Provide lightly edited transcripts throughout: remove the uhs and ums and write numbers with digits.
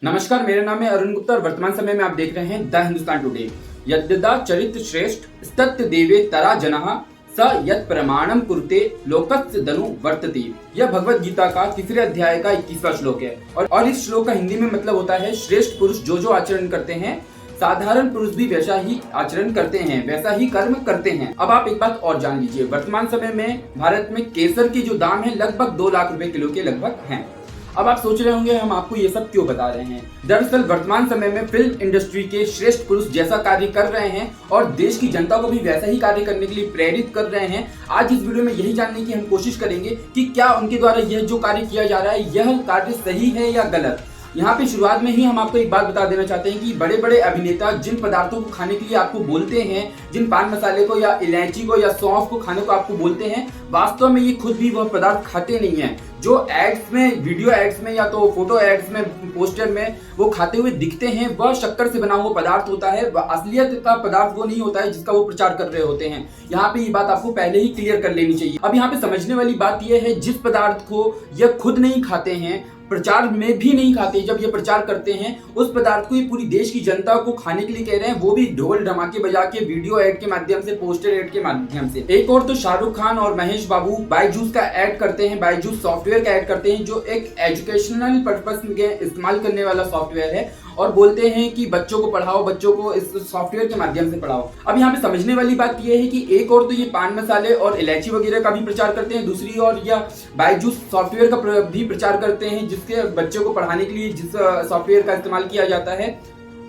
नमस्कार, मेरा नाम है अरुण गुप्ता और वर्तमान समय में आप देख रहे हैं द हिंदुस्तान टुडे। यद्यदा चरित्र श्रेष्ठ स्तत्य देवे तरा जनः स यत् प्रमाणम कुरुते लोकस्य दनु वर्तते। यह भगवत गीता का तीसरे अध्याय का 21वां श्लोक है और इस श्लोक का हिंदी में मतलब होता है श्रेष्ठ पुरुष जो आचरण करते हैं, साधारण पुरुष भी वैसा ही आचरण करते हैं, वैसा ही कर्म करते हैं। अब आप एक बात और जान लीजिए, वर्तमान समय में भारत में केसर की जो दाम है लगभग 2 लाख रुपए किलो के लगभग हैं। अब आप सोच रहे होंगे हम आपको ये सब क्यों बता रहे हैं। दरअसल वर्तमान समय में फिल्म इंडस्ट्री के श्रेष्ठ पुरुष जैसा कार्य कर रहे हैं और देश की जनता को भी वैसा ही कार्य करने के लिए प्रेरित कर रहे हैं। आज इस वीडियो में यही जानने की हम कोशिश करेंगे कि क्या उनके द्वारा यह जो कार्य किया जा रहा है यह कार्य सही है या गलत। यहाँ पे शुरुआत में ही हम आपको एक बात बता देना चाहते हैं कि बड़े बड़े अभिनेता जिन पदार्थों को खाने के लिए आपको बोलते हैं, जिन पान मसाले को या इलायची को या सौंफ को खाने को आपको बोलते हैं, वास्तव में ये खुद भी वह पदार्थ खाते नहीं हैं। जो एड्स में, वीडियो एड्स में या तो फोटो एड्स में, पोस्टर में वो खाते हुए दिखते हैं, वह शक्कर से बना हुआ पदार्थ होता है। असलियत का पदार्थ वो नहीं होता है जिसका वो प्रचार कर रहे होते हैं। यहाँ पे ये बात आपको पहले ही क्लियर कर लेनी चाहिए। अब यहाँ पे समझने वाली बात यह है, जिस पदार्थ को यह खुद नहीं खाते हैं, प्रचार में भी नहीं खाते, जब ये प्रचार करते हैं उस पदार्थ को ये पूरी देश की जनता को खाने के लिए कह रहे हैं, वो भी ढोल धमाके बजा के, वीडियो ऐड के माध्यम से, पोस्टर ऐड के माध्यम से। एक और तो शाहरुख खान और महेश बाबू बायजूस का ऐड करते हैं, बायजूस सॉफ्टवेयर का ऐड करते हैं जो एक एजुकेशनल पर्पस में इस्तेमाल करने वाला सॉफ्टवेयर है, और बोलते हैं कि बच्चों को पढ़ाओ, बच्चों को इस सॉफ्टवेयर के माध्यम से पढ़ाओ। अब यहाँ पे समझने वाली बात यह है कि एक और तो ये पान मसाले और इलायची वगैरह का भी प्रचार करते हैं, दूसरी ओर यह बायजूस सॉफ्टवेयर का भी प्रचार करते हैं जिसके बच्चों को पढ़ाने के लिए जिस सॉफ्टवेयर का इस्तेमाल किया जाता है।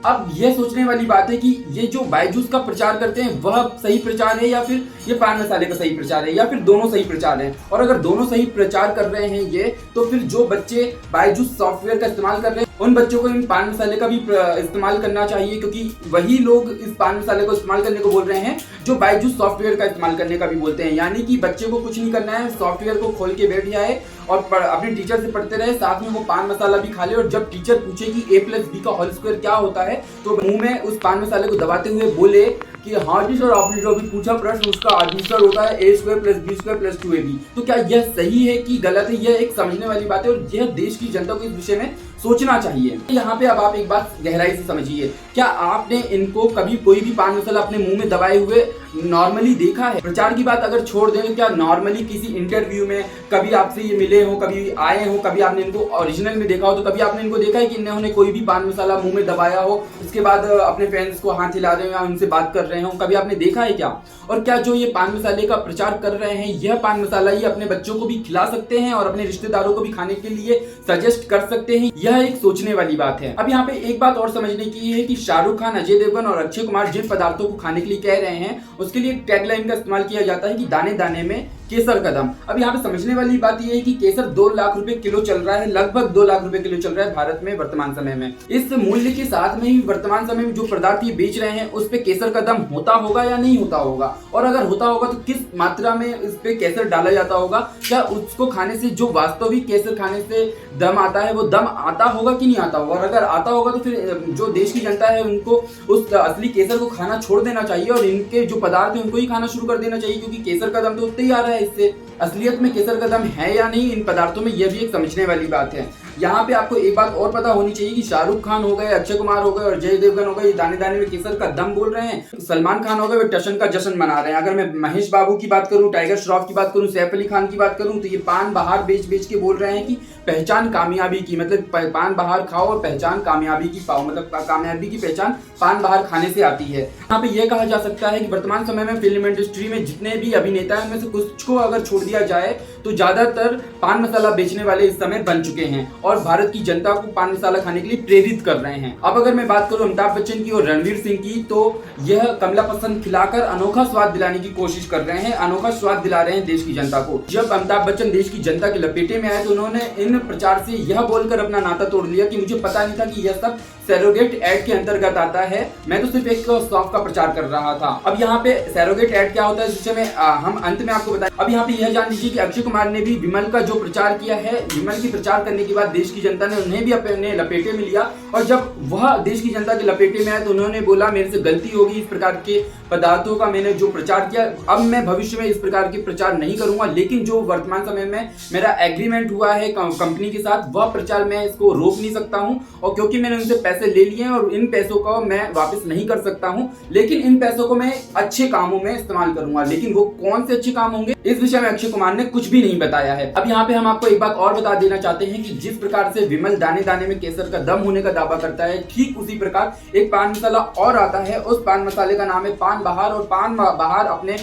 अब यह सोचने वाली बात है कि ये जो बायजूस का प्रचार करते हैं वह सही प्रचार है या फिर ये पान मसाले का सही प्रचार है, या फिर दोनों सही प्रचार है। और अगर दोनों सही प्रचार कर रहे हैं ये, तो फिर जो बच्चे बायजूस सॉफ्टवेयर का इस्तेमाल कर रहे हैं उन बच्चों को इन पान मसाले का भी इस्तेमाल करना चाहिए, क्योंकि वही लोग इस पान मसाले को इस्तेमाल करने को बोल रहे हैं जो बायजूस सॉफ्टवेयर का इस्तेमाल करने का भी बोलते हैं। यानी कि बच्चे को कुछ नहीं करना है, सॉफ्टवेयर को खोल के बैठ जाए और अपने टीचर से पढ़ते रहे, साथ में वो पान मसाला भी खा ले, और जब टीचर पूछे कि a+b का होल स्क्वायर क्या होता है तो मुंह में उस पान मसाले को दबाते हुए बोले कि हाँ जी सर, आपने जो अभी पूछा प्रश्न उसका आंसर होता है a² + b² + 2ab। तो क्या यह सही है कि गलत है, यह एक समझने वाली बात है और यह देश की जनता को इस विषय में सोचना चाहिए। यहाँ पे अब आप एक बात गहराई से समझिए, क्या आपने इनको कभी कोई भी पान मसाला अपने मुंह में दबाए हुए नॉर्मली देखा है? प्रचार की बात अगर छोड़ दें, क्या नॉर्मली किसी इंटरव्यू में कभी आपसे ये मिले हो, कभी आए हो, कभी आपने इनको ओरिजिनल में देखा हो, तो कभी आपने इनको देखा है कि इन्होंने कोई भी पान मसाला मुंह में दबाया हो, उसके बाद अपने फ्रेंड्स को हाथ हिला रहे हो या उनसे बात कर रहे हो, कभी आपने देखा है क्या? और क्या जो ये पान मसाले का प्रचार कर रहे हैं, यह पान मसाला ये अपने बच्चों को भी खिला सकते हैं और अपने रिश्तेदारों को भी खाने के लिए सजेस्ट कर सकते हैं? यह एक सोचने वाली बात है। अब यहाँ पे एक बात और समझने की है कि शाहरुख खान, अजय देवगन और अक्षय कुमार जिन पदार्थों को खाने के लिए कह रहे हैं उसके लिए टैगलाइन का इस्तेमाल किया जाता है कि दाने दाने में केसर कदम। अब यहाँ पे समझने वाली बात यह है कि केसर 2 लाख रुपए किलो चल रहा है, लगभग 2 लाख रुपए किलो चल रहा है भारत में वर्तमान समय में। इस मूल्य के साथ में ही वर्तमान समय में जो पदार्थ ये बेच रहे हैं उस पे केसर कदम होता होगा या नहीं होता होगा, और अगर होता होगा तो किस मात्रा में इस पे केसर डाला जाता होगा, क्या उसको खाने से जो वास्तविक केसर खाने से दम आता है वो दम आता होगा कि नहीं आता होगा, और अगर आता होगा तो फिर जो देश की जनता है उनको उस असली केसर को खाना छोड़ देना चाहिए और इनके जो पदार्थ है उनको ही खाना शुरू कर देना चाहिए, क्योंकि केसर का दम तो उतना ही आ रहा है। इससे असलियत में केसर का दम है या नहीं इन पदार्थों में, यह भी एक समझने वाली बात है। यहाँ पे आपको एक बात और पता होनी चाहिए कि शाहरुख खान हो गए, अक्षय कुमार हो गए और अजय देवगन हो गए, ये दाने दाने में केसर का दम बोल रहे हैं। सलमान खान हो गए, वो टशन का जश्न मना रहे हैं। अगर मैं महेश बाबू की बात करूं, टाइगर श्रॉफ की बात करूं, सैफ अली खान की बात करूं, तो ये पान बाहर बेच के बोल रहे हैं कि पहचान कामयाबी की, मतलब पान बाहर खाओ और पहचान कामयाबी की पाओ, मतलब कामयाबी की पहचान पान बाहर खाने से आती है। यहाँ पे यह कहा जा सकता है कि वर्तमान समय में फिल्म इंडस्ट्री में जितने भी अभिनेता हैं उनमें से कुछ को अगर छोड़ दिया जाए तो ज्यादातर पान मसाला बेचने वाले इस समय बन चुके हैं और भारत की जनता को पान मसाला खाने के लिए प्रेरित कर रहे हैं। अब अगर मैं बात करूं अमिताभ बच्चन की और रणवीर सिंह की, तो यह कमला पसंद खिलाकर अनोखा स्वाद दिलाने की कोशिश कर रहे हैं, अनोखा स्वाद दिला रहे हैं देश की जनता को। जब अमिताभ बच्चन देश की जनता के लपेटे में आए तो उन्होंने इन प्रचार से यह बोलकर अपना नाता तोड़ लिया कि मुझे पता नहीं था कि यह सब सैरोगेट ऐड के अंतर्गत आता है। मैं तो सिर्फ एक सॉफ्ट का प्रचार कर रहा था। अब यहाँ पे सैरोगेट ऐड क्या होता है इस विषय में हम अंत में आपको बताएं। अब यहाँ पे यह जान लीजिए कि अक्षय कुमार ने भी विमल का जो प्रचार किया है, विमल की प्रचार करने के बाद देश की जनता ने उन्हें भी अपने लपेटे में लिया, और जब वह देश की जनता के लपेटे में आए तो उन्होंने बोला मेरे से गलती होगी, इस प्रकार के पदार्थों का मैंने जो प्रचार किया, अब मैं भविष्य में इस प्रकार की प्रचार नहीं करूंगा। लेकिन जो वर्तमान समय में मेरा एग्रीमेंट हुआ है कंपनी के साथ, वह प्रचार मैं इसको रोक नहीं सकता हूं, और क्योंकि मैंने उनसे पैसे ले लिए हैं और इन पैसों को मैं वापस नहीं कर सकता हूं, लेकिन इन पैसों को मैं अच्छे कामों में इस्तेमाल करूंगा। लेकिन वो कौन से अच्छे काम होंगे, इस विषय में अक्षय कुमार ने कुछ भी नहीं बताया है। अब यहाँ पे हम आपको एक बात और बता देना चाहते हैं कि जिस प्रकार से विमल दाने दाने में केसर का दम होने का दावा करता है, ठीक उसी प्रकार एक पान मसाला और आता है। उस पान मसाले का नाम है पान बहार, और पान बहार अपने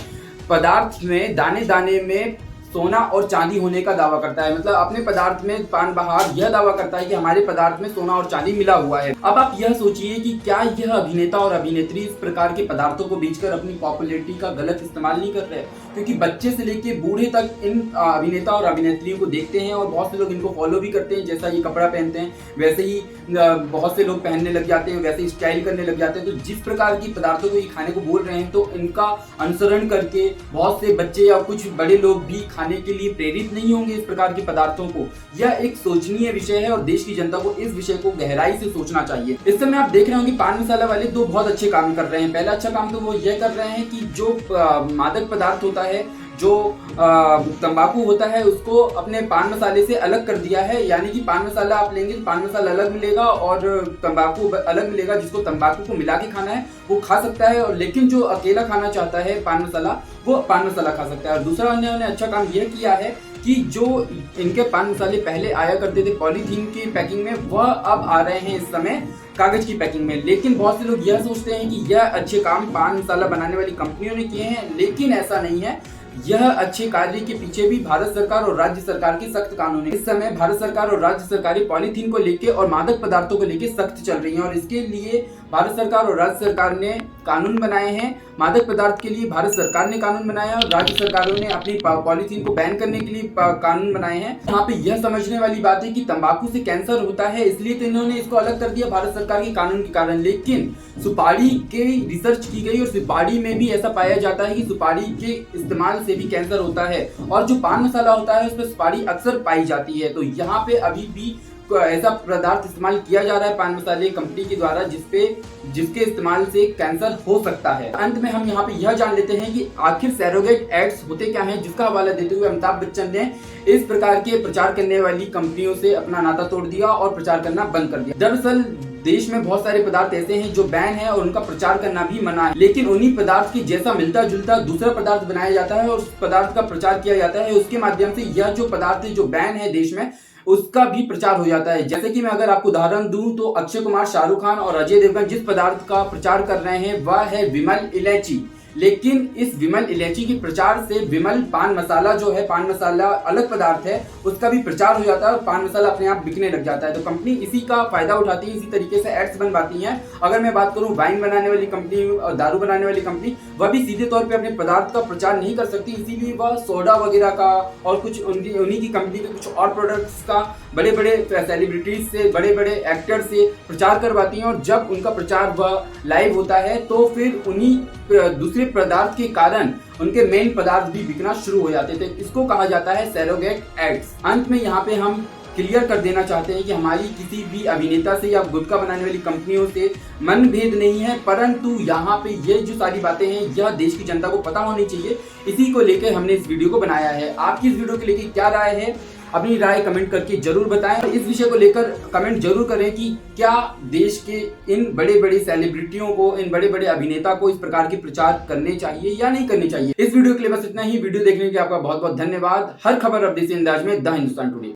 पदार्थ में दाने दाने में सोना और चांदी होने का दावा करता है। मतलब अपने पदार्थ में पान बहार यह दावा करता है कि हमारे पदार्थ में सोना और चांदी मिला हुआ है। अब आप यह सोचिए कि क्या यह अभिनेता और अभिनेत्री इस प्रकार के पदार्थों को बेचकर अपनी पॉपुलैरिटी का गलत इस्तेमाल नहीं कर रहे, क्योंकि बच्चे से लेके बूढ़े तक इन अभिनेता और अभिनेत्रियों को देखते हैं, और बहुत से लोग इनको फॉलो भी करते हैं। जैसा ये कपड़ा पहनते हैं वैसे ही बहुत से लोग पहनने लग जाते हैं, वैसे ही स्टाइल करने लग जाते हैं। तो जिस प्रकार की पदार्थों को ये खाने को बोल रहे हैं, तो इनका अनुसरण करके बहुत से बच्चे या कुछ बड़े लोग भी खाने के लिए प्रेरित नहीं होंगे इस प्रकार के पदार्थों को। यह एक सोचनीय विषय है और देश की जनता को इस विषय को गहराई से सोचना चाहिए। इस समय आप देख रहे होंगे पान मसाला वाले दो बहुत अच्छे काम कर रहे हैं। पहला अच्छा काम तो वो यह कर रहे हैं कि जो मादक पदार्थ होता है, जो तंबाकू होता है, उसको अपने पान मसाले से अलग कर दिया है। यानी कि पान मसाला आप लेंगे तो पान मसाला अलग मिलेगा और तंबाकू अलग मिलेगा। जिसको तंबाकू को मिला के खाना है वो खा सकता है, और लेकिन जो अकेला खाना चाहता है पान मसाला, वो पान मसाला खा सकता है। और दूसरा उन्होंने अच्छा काम यह किया है कि जो इनके पान मसाले पहले आया करते थे पॉलीथीन की पैकिंग में, वह अब आ रहे हैं इस समय कागज की पैकिंग में। लेकिन बहुत से लोग यह सोचते हैं कि यह अच्छे काम पान मसाला बनाने वाली कंपनियों ने किए हैं, लेकिन ऐसा नहीं है। यह अच्छे कार्य के पीछे भी भारत सरकार और राज्य सरकार की सख्त कानून है। इस समय भारत सरकार और राज्य सरकारें पॉलीथीन को लेके और मादक पदार्थों को लेके सख्त चल रही हैं, और इसके लिए भारत सरकार और राज्य सरकार ने कानून बनाए हैं। मादक पदार्थ के लिए भारत सरकार ने कानून बनाया और राज्य सरकारों ने अपनी पॉलीथीन को बैन करने के लिए कानून बनाए हैं। यहाँ पे यह समझने वाली बात है कि तंबाकू से कैंसर होता है, इसलिए तो इन्होंने इसको अलग कर दिया भारत सरकार के कानून के कारण। लेकिन सुपारी के रिसर्च की गई और सुपारी में भी ऐसा पाया जाता है कि सुपारी के इस्तेमाल से भी कैंसर होता है, और जो पान मसाला होता है उसमें सुपारी अक्सर पाई जाती है। तो यहाँ पे अभी भी ऐसा पदार्थ इस्तेमाल किया जा रहा है पान मसाले कंपनी के द्वारा जिसके इस्तेमाल से कैंसर हो सकता है। अंत में हम यहाँ पे यह जान लेते हैं कि आखिर सैरोगेट एड्स होते क्या हैं, जिसका हवाला देते हुए अमिताभ बच्चन ने इस प्रकार के प्रचार करने वाली कंपनियों से अपना नाता तोड़ दिया और प्रचार करना बंद कर दिया। दरअसल देश में बहुत सारे पदार्थ ऐसे हैं जो बैन है और उनका प्रचार करना भी मना है, लेकिन उन्हीं पदार्थ की जैसा मिलता जुलता दूसरा पदार्थ बनाया जाता है और उस पदार्थ का प्रचार किया जाता है। उसके माध्यम से यह जो पदार्थ है जो बैन है देश में, उसका भी प्रचार हो जाता है। जैसे कि मैं अगर आपको उदाहरण दूं तो अक्षय कुमार, शाहरुख खान और अजय देवगन जिस पदार्थ का प्रचार कर रहे हैं वह है विमल इलायची। लेकिन इस विमल इलायची के प्रचार से विमल पान मसाला जो है, पान मसाला अलग पदार्थ है, उसका भी प्रचार हो जाता है और पान मसाला अपने आप बिकने लग जाता है। तो कंपनी इसी का फायदा उठाती है, इसी तरीके से एड्स बनवाती हैं। अगर मैं बात करूं वाइन बनाने वाली कंपनी और दारू बनाने वाली कंपनी, वह भी सीधे तौर पे अपने पदार्थ का प्रचार नहीं कर सकती, इसीलिए वह सोडा वगैरह का और कुछ उन्हीं की कंपनी के कुछ और प्रोडक्ट्स का बड़े बड़े सेलिब्रिटीज से, बड़े बड़े एक्टर से प्रचार करवाती हैं। और जब उनका प्रचार वह लाइव होता है तो फिर उन्हीं दूसरे पदार्थ के कारण उनके मेन पदार्थ भी बिकना शुरू हो जाते थे। इसको कहा जाता है सैरोगेट एड्स। अंत में यहाँ पे हम क्लियर कर देना चाहते हैं कि हमारी किसी भी अभिनेता से या गुटखा बनाने वाली कंपनियों से मनभेद नहीं है, परंतु यहाँ पे ये जो सारी बातें हैं यह देश की जनता को पता होनी चाहिए। इसी को लेकर हमने इस वीडियो को बनाया है। आपकी इस वीडियो के लेकर क्या राय है, अपनी राय कमेंट करके जरूर बताएं। इस विषय को लेकर कमेंट जरूर करें कि क्या देश के इन बड़े बड़े सेलिब्रिटियों को, इन बड़े बड़े अभिनेता को इस प्रकार के प्रचार करने चाहिए या नहीं करने चाहिए। इस वीडियो के लिए बस इतना ही। वीडियो देखने के लिए आपका बहुत बहुत धन्यवाद। हर खबर अपडेट से अंदाज में द हिंदुस्तान टुडे।